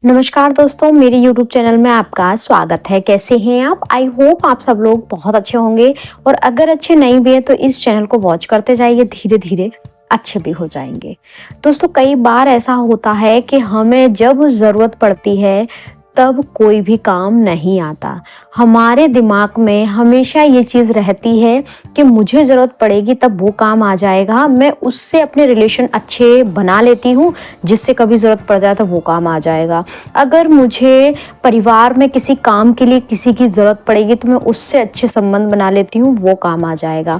नमस्कार दोस्तों, मेरे YouTube चैनल में आपका स्वागत है। कैसे हैं आप? आई होप आप सब लोग बहुत अच्छे होंगे और अगर अच्छे नहीं भी हैं तो इस चैनल को वॉच करते जाइए, धीरे-धीरे अच्छे भी हो जाएँगे। दोस्तों, कई बार ऐसा होता है कि हमें जब ज़रूरत पड़ती है तब कोई भी काम नहीं आता। हमारे दिमाग में हमेशा ये चीज़ रहती है कि मुझे ज़रूरत पड़ेगी तब वो काम आ जाएगा। मैं उससे अपने रिलेशन अच्छे बना लेती हूँ, जिससे कभी ज़रूरत पड़ जाए तो वो काम आ जाएगा। अगर मुझे परिवार में किसी काम के लिए किसी की ज़रूरत पड़ेगी तो मैं उससे अच्छे संबंध बना लेती हूँ, वो काम आ जाएगा।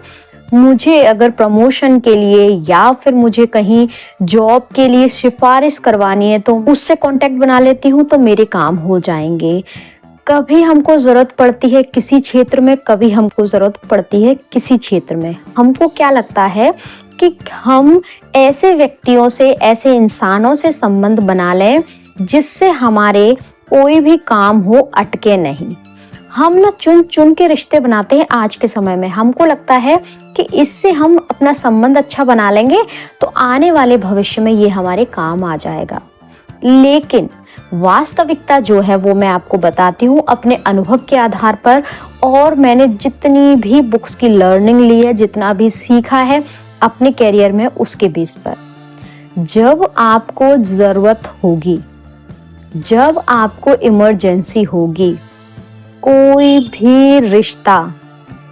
मुझे अगर प्रमोशन के लिए या फिर मुझे कहीं जॉब के लिए सिफारिश करवानी है तो उससे कांटेक्ट बना लेती हूँ तो मेरे काम हो जाएंगे। कभी हमको ज़रूरत पड़ती है किसी क्षेत्र में, कभी हमको ज़रूरत पड़ती है किसी क्षेत्र में। हमको क्या लगता है कि हम ऐसे व्यक्तियों से, ऐसे इंसानों से संबंध बना लें जिससे हमारे कोई भी काम हो अटके नहीं। हम ना चुन चुन के रिश्ते बनाते हैं आज के समय में। हमको लगता है कि इससे हम अपना संबंध अच्छा बना लेंगे तो आने वाले भविष्य में ये हमारे काम आ जाएगा। लेकिन वास्तविकता जो है वो मैं आपको बताती हूँ अपने अनुभव के आधार पर, और मैंने जितनी भी बुक्स की लर्निंग ली है, जितना भी सीखा है अपने करियर में, उसके बेस पर। जब आपको ज़रूरत होगी, जब आपको इमरजेंसी होगी, कोई भी रिश्ता,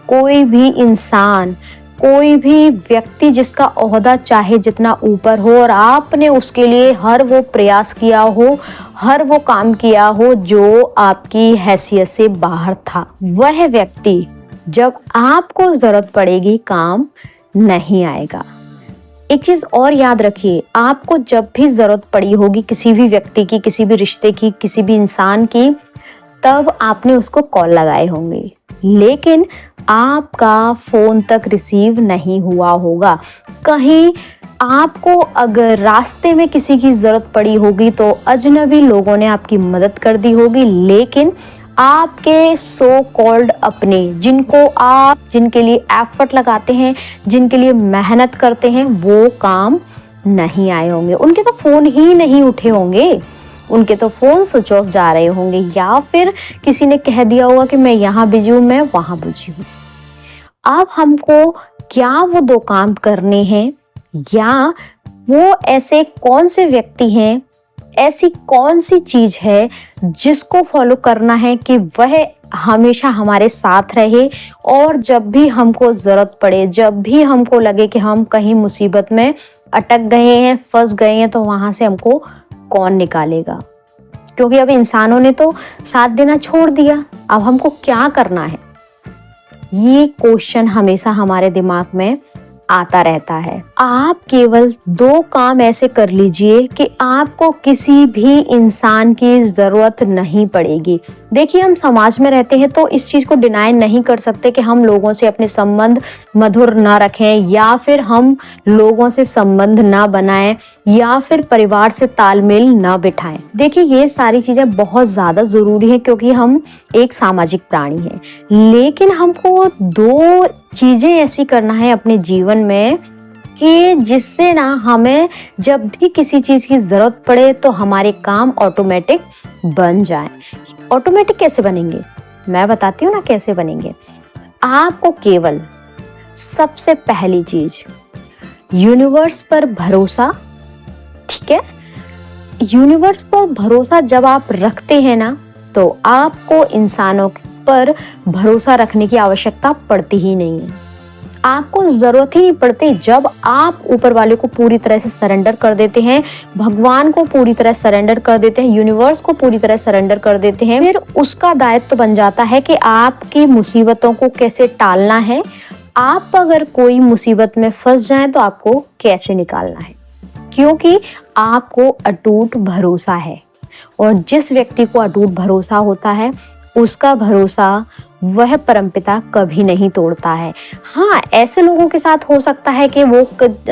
कोई भी इंसान, कोई भी व्यक्ति जिसका ओहदा चाहे जितना ऊपर हो और आपने उसके लिए हर वो प्रयास किया हो, हर वो काम किया हो जो आपकी हैसियत से बाहर था, वह व्यक्ति जब आपको ज़रूरत पड़ेगी काम नहीं आएगा। एक चीज़ और याद रखिए, आपको जब भी ज़रूरत पड़ी होगी किसी भी व्यक्ति की, किसी भी रिश्ते की, किसी भी इंसान की, तब आपने उसको कॉल लगाए होंगे, लेकिन आपका फ़ोन तक रिसीव नहीं हुआ होगा। कहीं आपको अगर रास्ते में किसी की ज़रूरत पड़ी होगी तो अजनबी लोगों ने आपकी मदद कर दी होगी, लेकिन आपके सो कॉल्ड अपने, जिनके लिए एफर्ट लगाते हैं, जिनके लिए मेहनत करते हैं, वो काम नहीं आए होंगे। उनके तो फ़ोन ही नहीं उठे होंगे, उनके तो फ़ोन स्विच ऑफ जा रहे होंगे, या फिर किसी ने कह दिया होगा कि मैं यहाँ बिजी हूँ, मैं वहाँ बिजी हूँ। अब हमको क्या वो दो काम करने हैं, या वो ऐसे कौन से व्यक्ति हैं, ऐसी कौन सी चीज़ है जिसको फॉलो करना है कि वह हमेशा हमारे साथ रहे, और जब भी हमको ज़रूरत पड़े, जब भी हमको लगे कि हम कहीं मुसीबत में अटक गए हैं, फंस गए हैं, तो वहाँ से हमको कौन निकालेगा। क्योंकि अब इंसानों ने तो साथ देना छोड़ दिया, अब हमको क्या करना है, ये क्वेश्चन हमेशा हमारे दिमाग में आता रहता है। आप केवल दो काम ऐसे कर लीजिए कि आपको किसी भी इंसान की ज़रूरत नहीं पड़ेगी। देखिए, हम समाज में रहते हैं तो इस चीज़ को डिनाई नहीं कर सकते कि हम लोगों से अपने संबंध मधुर ना रखें, या फिर हम लोगों से संबंध ना बनाएं, या फिर परिवार से तालमेल ना बिठाएं। देखिए, ये सारी चीज़ें बहुत ज़्यादा ज़रूरी हैं क्योंकि हम एक सामाजिक प्राणी हैं, लेकिन हमको दो चीज़ें ऐसी करना है अपने जीवन में कि जिससे ना हमें जब भी किसी चीज़ की ज़रूरत पड़े तो हमारे काम ऑटोमेटिक बन जाएं। ऑटोमेटिक कैसे बनेंगे, मैं बताती हूँ ना कैसे बनेंगे। आपको केवल सबसे पहली चीज़ यूनिवर्स पर भरोसा, ठीक है, यूनिवर्स पर भरोसा जब आप रखते हैं ना तो आपको इंसानों पर भरोसा रखने की आवश्यकता पड़ती ही नहीं है। आपको ज़रूरत ही नहीं पड़ती। जब आप ऊपर वाले को पूरी तरह से सरेंडर कर देते हैं, भगवान को पूरी तरह सरेंडर कर देते हैं, यूनिवर्स को पूरी तरह सरेंडर कर देते हैं, फिर उसका दायित्व बन जाता है कि आपकी मुसीबतों को कैसे टालना है। आप अगर कोई मुसीबत में फंस जाएं तो आपको कैसे निकालना है, क्योंकि आपको अटूट भरोसा है। और जिस व्यक्ति को अटूट भरोसा होता है उसका भरोसा वह परमपिता कभी नहीं तोड़ता है। हाँ, ऐसे लोगों के साथ हो सकता है कि वो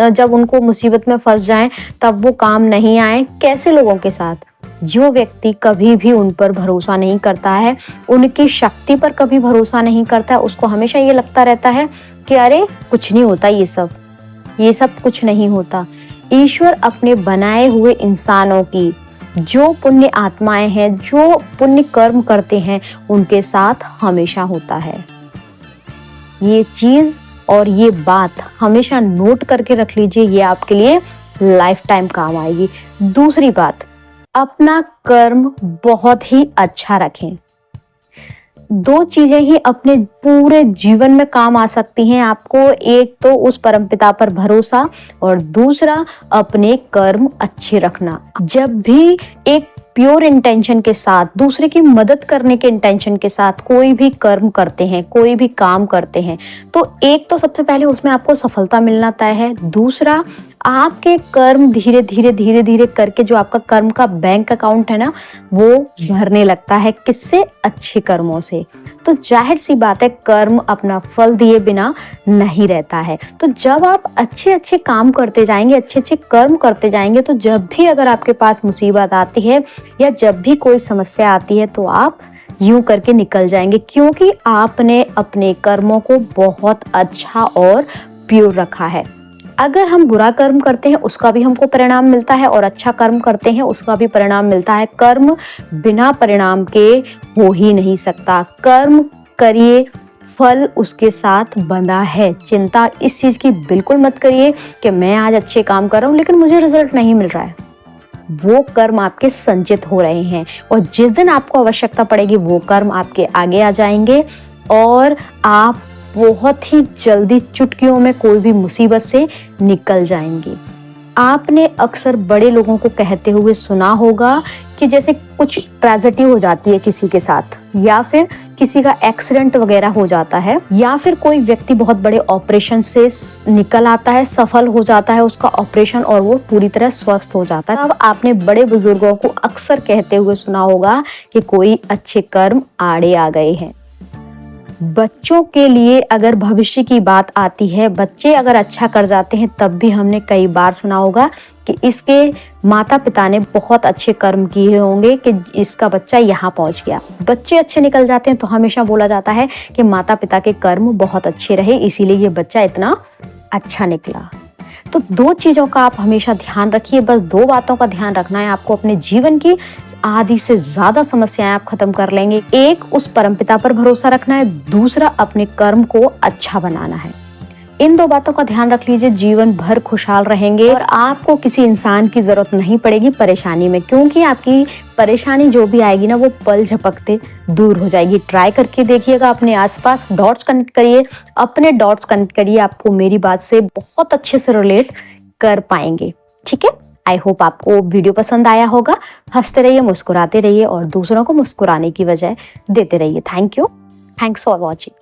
जब उनको मुसीबत में फंस जाएं तब वो काम नहीं आए। कैसे लोगों के साथ? जो व्यक्ति कभी भी उन पर भरोसा नहीं करता है, उनकी शक्ति पर कभी भरोसा नहीं करता है, उसको हमेशा ये लगता रहता है कि अरे कुछ नहीं होता, ये सब कुछ नहीं होता। ईश्वर अपने बनाए हुए इंसानों की जो पुण्य आत्माएं हैं, जो पुण्य कर्म करते हैं, उनके साथ हमेशा होता है। ये चीज और ये बात हमेशा नोट करके रख लीजिए, ये आपके लिए लाइफ टाइम काम आएगी। दूसरी बात, अपना कर्म बहुत ही अच्छा रखें। दो चीजें ही अपने पूरे जीवन में काम आ सकती हैं आपको, एक तो उस परमपिता पर भरोसा और दूसरा अपने कर्म अच्छे रखना। जब भी एक प्योर इंटेंशन के साथ, दूसरे की मदद करने के इंटेंशन के साथ कोई भी कर्म करते हैं, कोई भी काम करते हैं, तो एक तो सबसे पहले उसमें आपको सफलता मिलना तय है। दूसरा, आपके कर्म धीरे धीरे धीरे धीरे करके जो आपका कर्म का बैंक अकाउंट है ना, वो भरने लगता है। किससे? अच्छे कर्मों से। तो जाहिर सी बात है, कर्म अपना फल दिए बिना नहीं रहता है। तो जब आप अच्छे अच्छे काम करते जाएंगे, अच्छे अच्छे कर्म करते जाएंगे, तो जब भी अगर आपके पास मुसीबत आती है या जब भी कोई समस्या आती है, तो आप यूं करके निकल जाएंगे, क्योंकि आपने अपने कर्मों को बहुत अच्छा और प्योर रखा है। अगर हम बुरा कर्म करते हैं उसका भी हमको परिणाम मिलता है, और अच्छा कर्म करते हैं उसका भी परिणाम मिलता है। कर्म बिना परिणाम के हो ही नहीं सकता। कर्म करिए, फल उसके साथ बंधा है। चिंता इस चीज की बिल्कुल मत करिए कि मैं आज अच्छे काम कर रहा हूँ लेकिन मुझे रिजल्ट नहीं मिल रहा है। वो कर्म आपके संचित हो रहे हैं, और जिस दिन आपको आवश्यकता पड़ेगी वो कर्म आपके आगे आ जाएंगे, और आप बहुत ही जल्दी चुटकियों में कोई भी मुसीबत से निकल जाएंगे। आपने अक्सर बड़े लोगों को कहते हुए सुना होगा कि जैसे कुछ ट्रेजेडी हो जाती है किसी के साथ, या फिर किसी का एक्सीडेंट वगैरह हो जाता है, या फिर कोई व्यक्ति बहुत बड़े ऑपरेशन से निकल आता है, सफल हो जाता है उसका ऑपरेशन और वो पूरी तरह स्वस्थ हो जाता है। अब आपने बड़े बुजुर्गों को अक्सर कहते हुए सुना होगा कि कोई अच्छे कर्म आड़े आ गए हैं। बच्चों के लिए अगर भविष्य की बात आती है, बच्चे अगर अच्छा कर जाते हैं, तब भी हमने कई बार सुना होगा कि इसके माता पिता ने बहुत अच्छे कर्म किए होंगे कि इसका बच्चा यहाँ पहुंच गया। बच्चे अच्छे निकल जाते हैं तो हमेशा बोला जाता है कि माता पिता के कर्म बहुत अच्छे रहे, इसीलिए ये बच्चा इतना अच्छा निकला। तो दो चीजों का आप हमेशा ध्यान रखिए, बस दो बातों का ध्यान रखना है आपको। अपने जीवन की आधी से ज्यादा समस्याएं आप खत्म कर लेंगे। एक, उस परमपिता पर भरोसा रखना है, दूसरा अपने कर्म को अच्छा बनाना है। इन दो बातों का ध्यान रख लीजिए, जीवन भर खुशहाल रहेंगे और आपको किसी इंसान की जरूरत नहीं पड़ेगी परेशानी में, क्योंकि आपकी परेशानी जो भी आएगी ना, वो पल झपकते दूर हो जाएगी। ट्राई करके देखिएगा, अपने आसपास डॉट्स कनेक्ट करिए, अपने डॉट्स कनेक्ट करिए, आपको मेरी बात से बहुत अच्छे से रिलेट कर पाएंगे। ठीक है, आई होप आपको वीडियो पसंद आया होगा। हंसते रहिए, मुस्कुराते रहिए और दूसरों को मुस्कुराने की वजह देते रहिए। Thank you, thanks for watching.